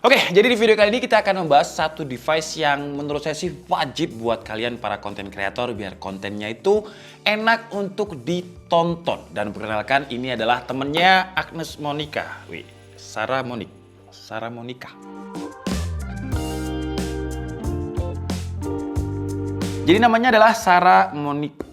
Oke, jadi di video kali ini kita akan membahas satu device yang menurut saya sih wajib buat kalian para konten kreator biar kontennya itu enak untuk ditonton. Dan perkenalkan ini adalah temennya Agnes Monica. Wih, Sarah Monica. Jadi namanya adalah Sarah Monica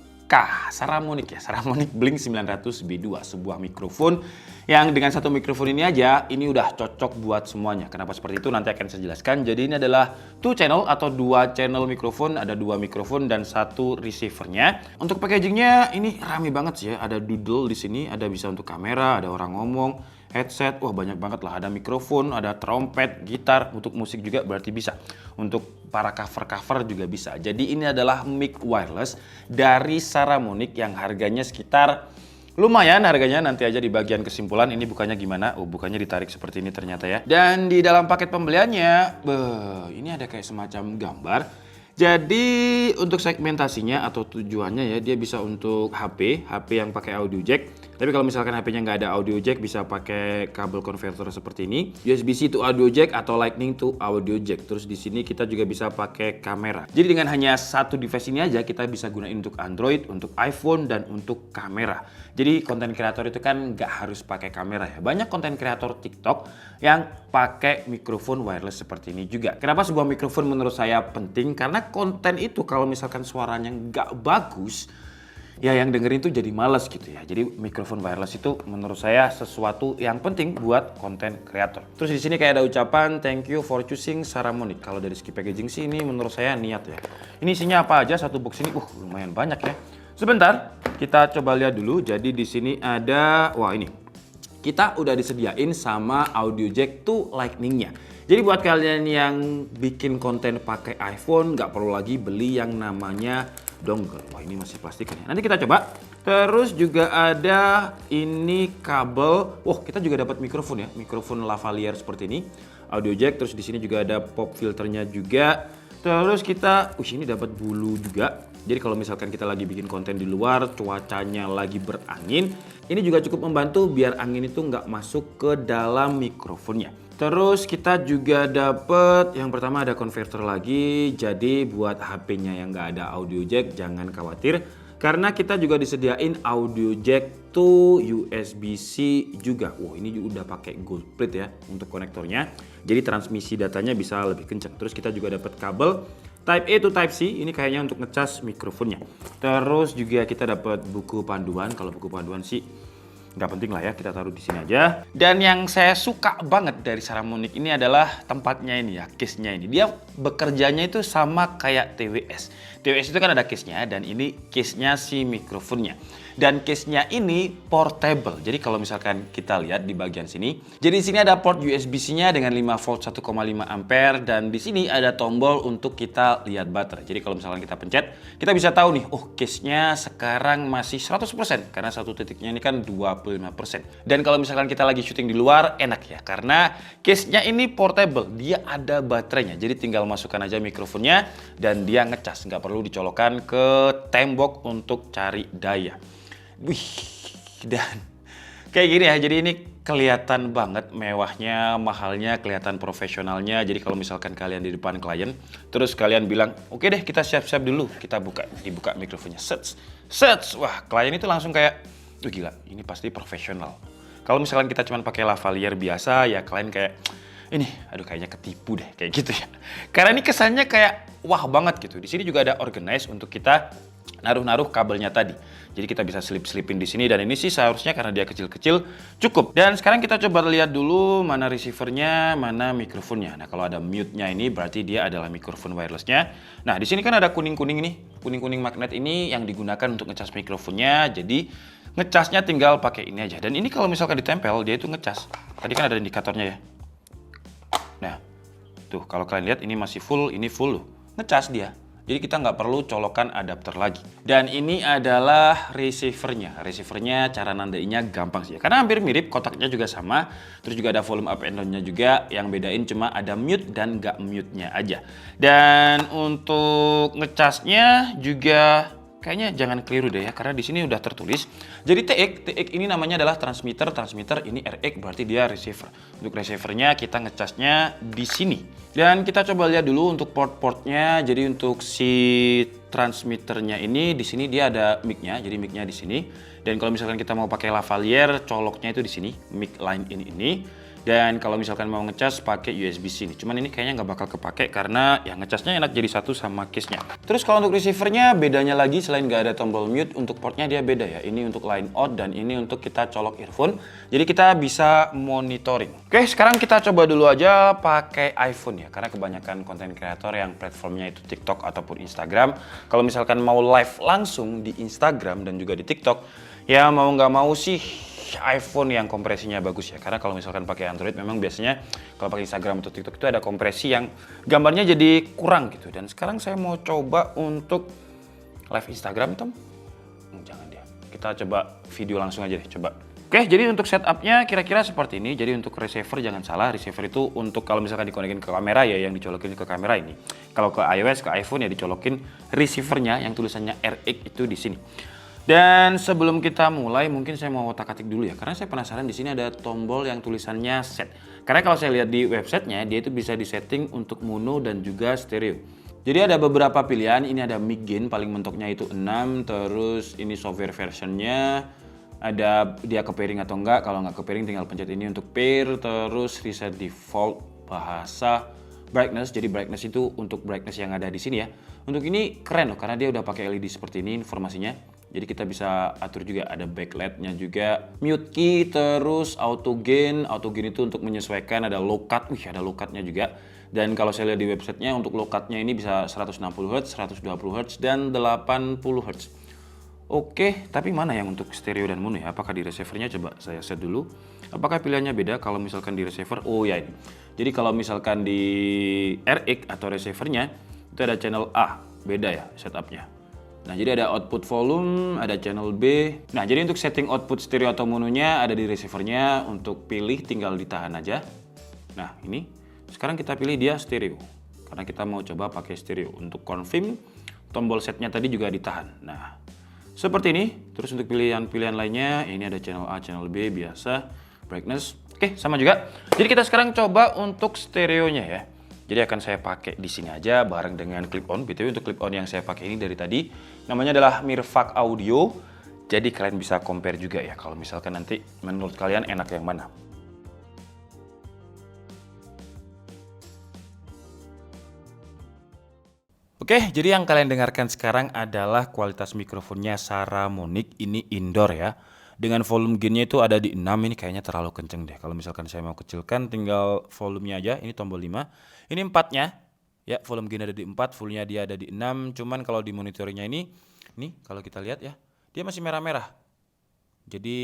Blink 900 B2, sebuah mikrofon yang dengan satu mikrofon ini aja ini udah cocok buat semuanya. Kenapa seperti itu nanti akan saya jelaskan. Jadi ini adalah two channel atau dua channel mikrofon, ada dua mikrofon dan satu receivernya. Untuk packagingnya ini rame banget sih ya. Ada doodle di sini, ada bisa untuk kamera, ada orang ngomong, headset, wah banyak banget lah. Ada mikrofon, ada trompet, gitar, untuk musik juga berarti bisa. Untuk para cover juga bisa. Jadi ini adalah mic wireless dari Saramonic yang harganya sekitar lumayan harganya, nanti aja di bagian kesimpulan ini bukannya gimana. Oh, bukannya ditarik seperti ini ternyata ya. Dan di dalam paket pembeliannya, ini ada kayak semacam gambar. Jadi untuk segmentasinya atau tujuannya ya, dia bisa untuk HP yang pakai audio jack. Tapi kalau misalkan HP-nya nggak ada audio jack, bisa pakai kabel converter seperti ini. USB-C to audio jack atau Lightning to audio jack. Terus di sini kita juga bisa pakai kamera. Jadi dengan hanya satu device ini aja kita bisa gunain untuk Android, untuk iPhone, dan untuk kamera. Jadi konten kreator itu kan nggak harus pakai kamera ya. Banyak konten kreator TikTok yang pakai mikrofon wireless seperti ini juga. Kenapa sebuah mikrofon menurut saya penting? Karena konten itu kalau misalkan suaranya nggak bagus, ya yang dengerin tuh jadi males gitu ya. Jadi mikrofon wireless itu menurut saya sesuatu yang penting buat konten kreator. Terus di sini kayak ada ucapan thank you for choosing Saramonic. Kalau dari segi packaging sih ini menurut saya niat ya. Ini isinya apa aja satu box ini? Lumayan banyak ya. Sebentar, kita coba lihat dulu. Jadi di sini ada, wah ini. Kita udah disediain sama audio jack to Lightning-nya. Jadi buat kalian yang bikin konten pakai iPhone, nggak perlu lagi beli yang namanya dongle. Wah ini masih plastik kan ya. Nanti kita coba. Terus juga ada ini kabel. Wah kita juga dapat mikrofon ya, mikrofon lavalier seperti ini. Audio jack. Terus di sini juga ada pop filternya juga. Terus kita, ini dapat bulu juga. Jadi kalau misalkan kita lagi bikin konten di luar, cuacanya lagi berangin, ini juga cukup membantu biar angin itu nggak masuk ke dalam mikrofonnya. Terus kita juga dapat yang pertama ada converter lagi. Jadi buat HP-nya yang nggak ada audio jack jangan khawatir, karena kita juga disediain audio jack to USB-C juga. Wah ini udah pakai gold plate ya untuk konektornya. Jadi transmisi datanya bisa lebih kencang. Terus kita juga dapat kabel Type A to Type C, ini kayaknya untuk ngecas mikrofonnya. Terus juga kita dapat buku panduan. Kalau buku panduan sih nggak penting lah ya, kita taruh di sini aja. Dan yang saya suka banget dari Saramonic ini adalah tempatnya ini ya, case-nya ini. Dia bekerjanya itu sama kayak TWS. TWS itu kan ada case-nya dan ini case-nya si mikrofonnya. Dan case-nya ini portable. Jadi kalau misalkan kita lihat di bagian sini, jadi di sini ada port USB-C-nya dengan 5 volt 1,5 ampere dan di sini ada tombol untuk kita lihat baterai. Jadi kalau misalkan kita pencet, kita bisa tahu nih, case-nya sekarang masih 100% karena satu titiknya ini kan 25%. Dan kalau misalkan kita lagi syuting di luar, enak ya karena case-nya ini portable, dia ada baterainya. Jadi tinggal masukkan aja mikrofonnya dan dia ngecas, nggak perlu dicolokkan ke tembok untuk cari daya. Wih, dan kayak gini ya, jadi ini kelihatan banget mewahnya, mahalnya, kelihatan profesionalnya. Jadi kalau misalkan kalian di depan klien, terus kalian bilang, oke deh kita siap-siap dulu, kita dibuka mikrofonnya, sets, wah klien itu langsung kayak, gila, ini pasti profesional. Kalau misalkan kita cuma pakai lavalier biasa, ya klien kayak, ini, aduh kayaknya ketipu deh, kayak gitu ya. Karena ini kesannya kayak wah banget gitu. Di sini juga ada organize untuk kita naruh kabelnya tadi. Jadi kita bisa selipin di sini dan ini sih seharusnya karena dia kecil-kecil cukup. Dan sekarang kita coba lihat dulu mana receivernya, mana mikrofonnya. Nah kalau ada mute-nya ini berarti dia adalah mikrofon wirelessnya. Nah di sini kan ada kuning-kuning nih, kuning-kuning magnet ini yang digunakan untuk ngecas mikrofonnya. Jadi ngecasnya tinggal pakai ini aja. Dan ini kalau misalkan ditempel dia itu ngecas. Tadi kan ada indikatornya ya. Nah tuh kalau kalian lihat ini masih full, ini full loh, ngecas dia. Jadi kita nggak perlu colokan adapter lagi. Dan ini adalah receivernya. Receivernya cara nandainya gampang sih. Karena hampir mirip, kotaknya juga sama. Terus juga ada volume up and down-nya juga. Yang bedain cuma ada mute dan nggak mute-nya aja. Dan untuk ngecasnya juga kayaknya jangan keliru deh ya, karena di sini udah tertulis. Jadi TX ini namanya adalah transmitter, ini RX berarti dia receiver. Untuk receivernya kita ngecasnya di sini. Dan kita coba lihat dulu untuk port-portnya. Jadi untuk si transmitternya ini di sini dia ada mic-nya, jadi mic-nya di sini. Dan kalau misalkan kita mau pakai lavalier, coloknya itu di sini, mic line ini. Dan kalau misalkan mau ngecas pakai USB-C nih. Cuman ini kayaknya nggak bakal kepake karena ya ngecasnya enak jadi satu sama case-nya. Terus kalau untuk receivernya bedanya lagi selain nggak ada tombol mute, untuk portnya dia beda ya. Ini untuk line out dan ini untuk kita colok earphone. Jadi kita bisa monitoring. Oke, sekarang kita coba dulu aja pakai iPhone ya. Karena kebanyakan konten kreator yang platformnya itu TikTok ataupun Instagram. Kalau misalkan mau live langsung di Instagram dan juga di TikTok, ya mau nggak mau sih iPhone yang kompresinya bagus ya, karena kalau misalkan pakai Android memang biasanya kalau pakai Instagram atau TikTok itu ada kompresi yang gambarnya jadi kurang gitu. Dan sekarang saya mau coba untuk live Instagram, Tom. Jangan dia. Kita coba video langsung aja deh, coba. Oke, jadi untuk setupnya kira-kira seperti ini. Jadi untuk receiver jangan salah, receiver itu untuk kalau misalkan dikonekin ke kamera ya, yang dicolokin ke kamera ini. Kalau ke iOS, ke iPhone ya dicolokin receivernya yang tulisannya RX itu di sini. Dan sebelum kita mulai, mungkin saya mau otak-atik dulu ya, karena saya penasaran di sini ada tombol yang tulisannya set. Karena kalau saya lihat di websitenya, dia itu bisa disetting untuk mono dan juga stereo. Jadi ada beberapa pilihan, ini ada mic gain, paling mentoknya itu 6, terus ini software versionnya, ada dia ke pairing atau enggak, kalau nggak ke pairing tinggal pencet ini untuk pair, terus reset default, bahasa, brightness, jadi brightness itu untuk brightness yang ada di sini ya. Untuk ini keren loh, karena dia udah pakai LED seperti ini informasinya. Jadi kita bisa atur juga, ada backlight-nya juga, mute key, terus auto gain itu untuk menyesuaikan, ada low cut, ada low cut-nya juga. Dan kalau saya lihat di websitenya untuk low cut-nya ini bisa 160 Hz, 120 Hz, dan 80 Hz. Oke, tapi mana yang untuk stereo dan mono ya? Apakah di receivernya? Coba saya set dulu. Apakah pilihannya beda kalau misalkan di receiver? Oh ya ini. Jadi kalau misalkan di RX atau receivernya, itu ada channel A, beda ya setupnya. Nah, jadi ada output volume, ada channel B. Nah, jadi untuk setting output stereo atau mononya ada di receivernya. Untuk pilih tinggal ditahan aja. Nah, ini. Sekarang kita pilih dia stereo. Karena kita mau coba pakai stereo. Untuk confirm, tombol setnya tadi juga ditahan. Nah, seperti ini. Terus untuk pilihan-pilihan lainnya, ini ada channel A, channel B, biasa. Brightness. Oke, sama juga. Jadi kita sekarang coba untuk stereonya ya. Jadi akan saya pakai di sini aja bareng dengan clip on. BTW untuk clip on yang saya pakai ini dari tadi namanya adalah Mirvac Audio. Jadi kalian bisa compare juga ya kalau misalkan nanti menurut kalian enak yang mana. Oke, jadi yang kalian dengarkan sekarang adalah kualitas mikrofonnya Saramonic, ini indoor ya. Dengan volume gainnya itu ada di 6, ini kayaknya terlalu kenceng deh. Kalau misalkan saya mau kecilkan tinggal volumenya aja, ini tombol 5. Ini 4-nya, ya volume gain ada di 4, fullnya dia ada di 6. Cuman kalau di monitoringnya ini kalau kita lihat ya, dia masih merah-merah. Jadi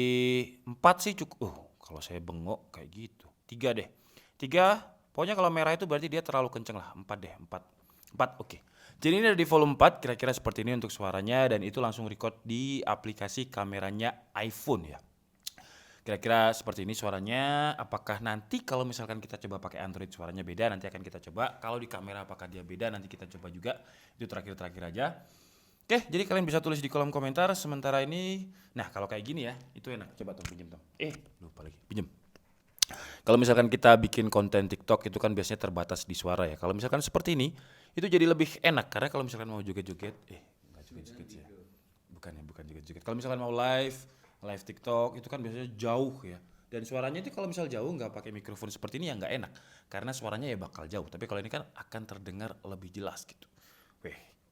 4 sih cukup. Kalau saya bengok kayak gitu. 3 deh. 3, pokoknya kalau merah itu berarti dia terlalu kenceng lah. 4 deh, 4, oke. Jadi ini ada di volume 4, kira-kira seperti ini untuk suaranya, dan itu langsung record di aplikasi kameranya iPhone ya. Kira-kira seperti ini suaranya. Apakah nanti kalau misalkan kita coba pakai Android suaranya beda, nanti akan kita coba. Kalau di kamera apakah dia beda, nanti kita coba juga. Itu terakhir-terakhir aja. Oke, jadi kalian bisa tulis di kolom komentar. Sementara ini, nah kalau kayak gini ya, itu enak. Coba Tom, pinjem Tom. Lupa lagi, pinjem. Kalau misalkan kita bikin konten TikTok itu kan biasanya terbatas di suara ya. Kalau misalkan seperti ini, itu jadi lebih enak. Karena kalau misalkan mau joget-joget, nggak joget-joget sih ya. Bukan joget-joget. Kalau misalkan mau live TikTok itu kan biasanya jauh ya. Dan suaranya itu kalau misal jauh nggak pakai mikrofon seperti ini ya nggak enak. Karena suaranya ya bakal jauh. Tapi kalau ini kan akan terdengar lebih jelas gitu.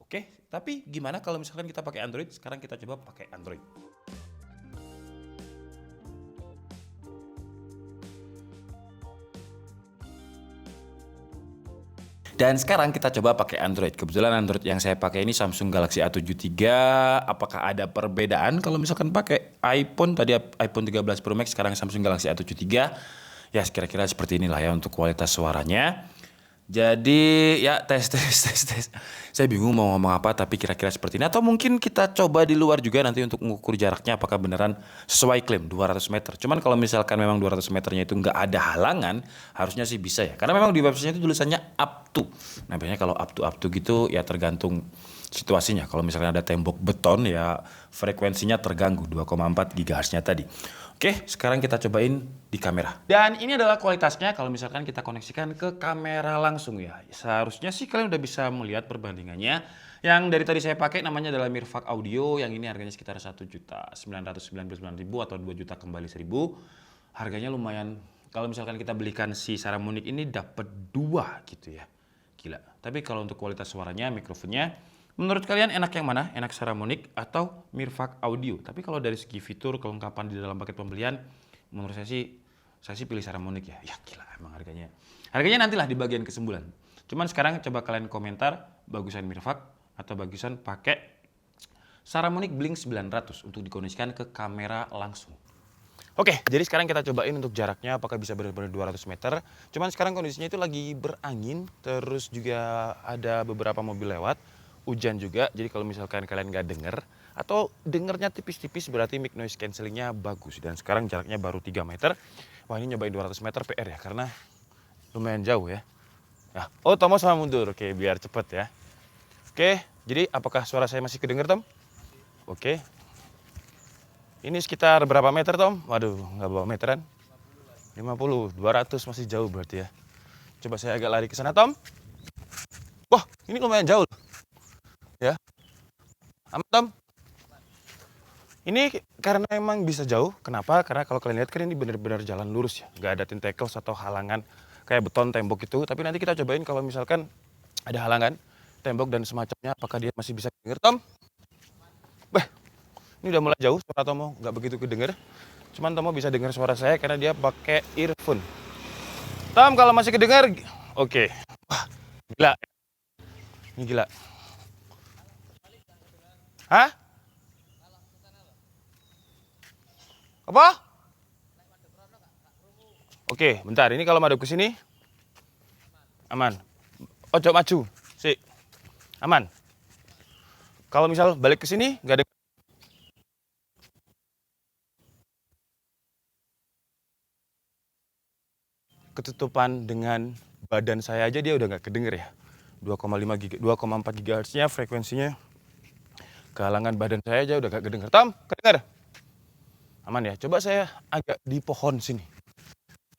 Oke. Tapi gimana kalau misalkan kita pakai Android? Sekarang kita coba pakai Android. Dan sekarang kita coba pakai Android. Kebetulan Android yang saya pakai ini Samsung Galaxy A73. Apakah ada perbedaan kalau misalkan pakai iPhone? Tadi iPhone 13 Pro Max, sekarang Samsung Galaxy A73. Ya kira-kira seperti inilah ya untuk kualitas suaranya. Jadi ya tes. Saya bingung mau ngomong apa tapi kira-kira seperti ini. Atau mungkin kita coba di luar juga nanti untuk mengukur jaraknya apakah beneran sesuai klaim 200 meter. Cuman kalau misalkan memang 200 meternya itu nggak ada halangan, harusnya sih bisa ya. Karena memang di website itu tulisannya up to. Nah biasanya kalau up to gitu ya tergantung situasinya. Kalau misalnya ada tembok beton ya frekuensinya terganggu 2,4 GHz-nya tadi. Oke, sekarang kita cobain di kamera. Dan ini adalah kualitasnya kalau misalkan kita koneksikan ke kamera langsung ya. Seharusnya sih kalian udah bisa melihat perbandingannya. Yang dari tadi saya pakai namanya adalah Mirvac Audio, yang ini harganya sekitar 1.999.000 atau 2 juta kembali 1.000. Harganya lumayan, kalau misalkan kita belikan si Saramonic ini dapat 2 gitu ya. Gila. Tapi kalau untuk kualitas suaranya, mikrofonnya, menurut kalian enak yang mana? Enak Saramonic atau Mirvac Audio? Tapi kalau dari segi fitur, kelengkapan di dalam paket pembelian, menurut saya sih pilih Saramonic ya. Ya gila emang harganya. Harganya nantilah di bagian kesembulan. Cuman sekarang coba kalian komentar, bagusan Mirvac atau bagusan pakai Saramonic Blink 900 untuk dikoneksikan ke kamera langsung. Oke, jadi sekarang kita cobain untuk jaraknya apakah bisa benar-benar 200 meter. Cuman sekarang kondisinya itu lagi berangin, terus juga ada beberapa mobil lewat, hujan juga. Jadi kalau misalkan kalian nggak denger, atau dengernya tipis-tipis berarti mic noise cancellingnya bagus. Dan sekarang jaraknya baru 3 meter. Wah ini nyobain 200 meter PR ya, karena lumayan jauh ya. Nah, oh Tomo sama mundur, oke biar cepet ya. Oke, jadi apakah suara saya masih kedenger Tom? Oke. Ini sekitar berapa meter, Tom? Waduh, nggak bawa meteran. 50, 200 masih jauh berarti ya. Coba saya agak lari ke sana, Tom. Wah, ini lumayan jauh. Ya. Aman, Tom? Ini karena emang bisa jauh. Kenapa? Karena kalau kalian lihat kan ini benar-benar jalan lurus ya. Nggak ada tentacles atau halangan kayak beton tembok itu. Tapi nanti kita cobain kalau misalkan ada halangan, tembok dan semacamnya, apakah dia masih bisa denger, Tom? Bah, ini udah mulai jauh suara Tomo, nggak begitu kedenger. Cuman Tomo bisa dengar suara saya karena dia pakai earphone. Tom, kalau masih kedenger, oke. Wah, gila. Ini gila. Hah? Apa? Oke, bentar. Ini kalau madep ke sini, aman. Ojo maju, sih. Aman. Kalau misal balik ke sini, nggak ada. Ketutupan dengan badan saya aja dia udah nggak kedenger ya. 2,4 GHz-nya frekuensinya. Kehalangan badan saya aja udah gak kedenger. Tom, kedenger? Aman ya. Coba saya agak di pohon sini.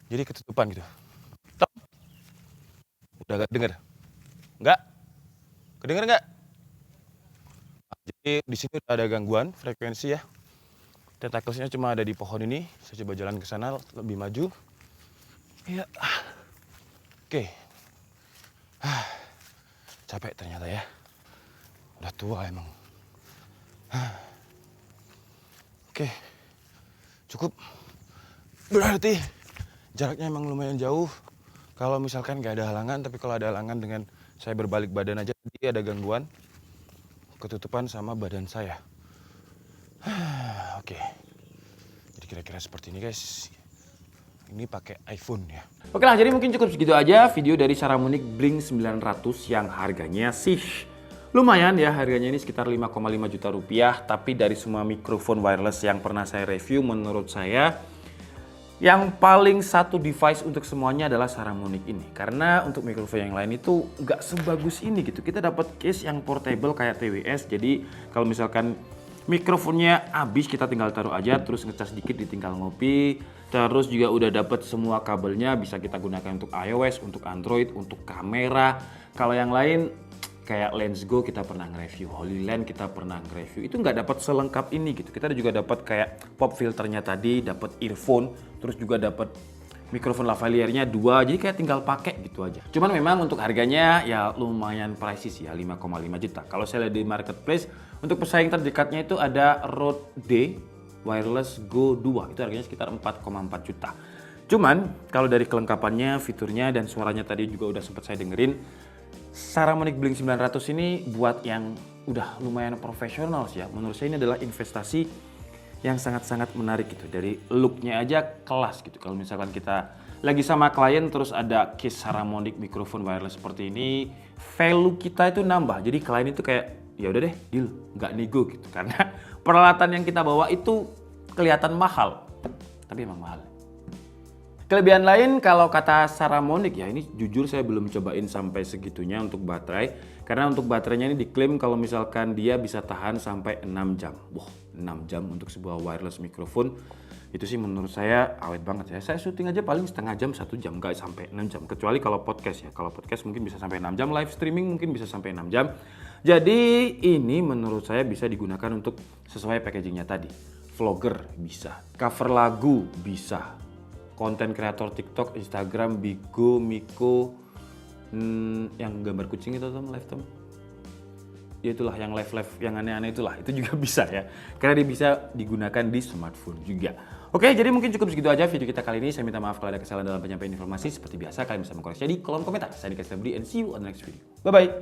Jadi ketutupan gitu. Tom, udah gak denger? Enggak? Kedenger nggak? Nah, jadi di sini udah ada gangguan frekuensi ya. Tentaklesnya cuma ada di pohon ini. Saya coba jalan ke sana lebih maju. Ya. Oke. Capek ternyata ya. Udah tua emang. Oke. Cukup. Berarti jaraknya emang lumayan jauh. Kalau misalkan nggak ada halangan, tapi kalau ada halangan dengan saya berbalik badan aja, nanti ada gangguan ketutupan sama badan saya. Oke. Jadi kira-kira seperti ini guys. Ini pakai iPhone ya. Oke lah, jadi mungkin cukup segitu aja video dari Saramonic Blink 900 yang harganya sih lumayan ya. Harganya ini sekitar 5,5 juta rupiah. Tapi dari semua mikrofon wireless yang pernah saya review, menurut saya yang paling satu device untuk semuanya adalah Saramonic ini. Karena untuk mikrofon yang lain itu nggak sebagus ini gitu. Kita dapat case yang portable kayak TWS. Jadi kalau misalkan mikrofonnya habis, kita tinggal taruh aja, terus ngecas dikit, ditinggal ngopi. Terus juga udah dapat semua kabelnya, bisa kita gunakan untuk iOS, untuk Android, untuk kamera. Kalau yang lain kayak Lensgo kita pernah nge-review, Holyland kita pernah nge-review. Itu nggak dapat selengkap ini gitu. Kita juga dapat kayak pop filternya tadi, dapat earphone, terus juga dapat mikrofon lavalier-nya 2, jadi kayak tinggal pakai gitu aja. Cuman memang untuk harganya ya lumayan pricey sih ya, 5,5 juta. Kalau saya lihat di marketplace, untuk pesaing terdekatnya itu ada Rode D Wireless Go 2, itu harganya sekitar 4,4 juta. Cuman kalau dari kelengkapannya, fiturnya, dan suaranya tadi juga udah sempat saya dengerin, Saramonic Blink 900 ini buat yang udah lumayan profesional sih ya. Menurut saya ini adalah investasi yang sangat-sangat menarik gitu. Dari looknya aja kelas gitu. Kalau misalkan kita lagi sama klien terus ada case Saramonic mikrofon wireless seperti ini, value kita itu nambah. Jadi klien itu kayak ya udah deh deal, nggak nego gitu karena peralatan yang kita bawa itu kelihatan mahal, tapi emang mahal. Kelebihan lain kalau kata Saramonic ya, ini jujur saya belum cobain sampai segitunya untuk baterai. Karena untuk baterainya ini diklaim kalau misalkan dia bisa tahan sampai 6 jam. Wah, 6 jam untuk sebuah wireless mikrofon. Itu sih menurut saya awet banget ya. Saya syuting aja paling setengah jam, 1 jam, nggak sampai 6 jam. Kecuali kalau podcast ya. Kalau podcast mungkin bisa sampai 6 jam, live streaming mungkin bisa sampai 6 jam. Jadi ini menurut saya bisa digunakan untuk sesuai packagingnya tadi. Vlogger bisa, cover lagu bisa, konten kreator TikTok, Instagram, Bigo, Miko, yang gambar kucing itu live Tom. Ya itulah yang live yang aneh-aneh itulah, itu juga bisa ya. Karena dia bisa digunakan di smartphone juga. Oke, jadi mungkin cukup segitu aja video kita kali ini. Saya minta maaf kalau ada kesalahan dalam penyampaian informasi. Seperti biasa kalian bisa mengkoreksi di kolom komentar. Saya Dika Sabri and see you on the next video. Bye bye.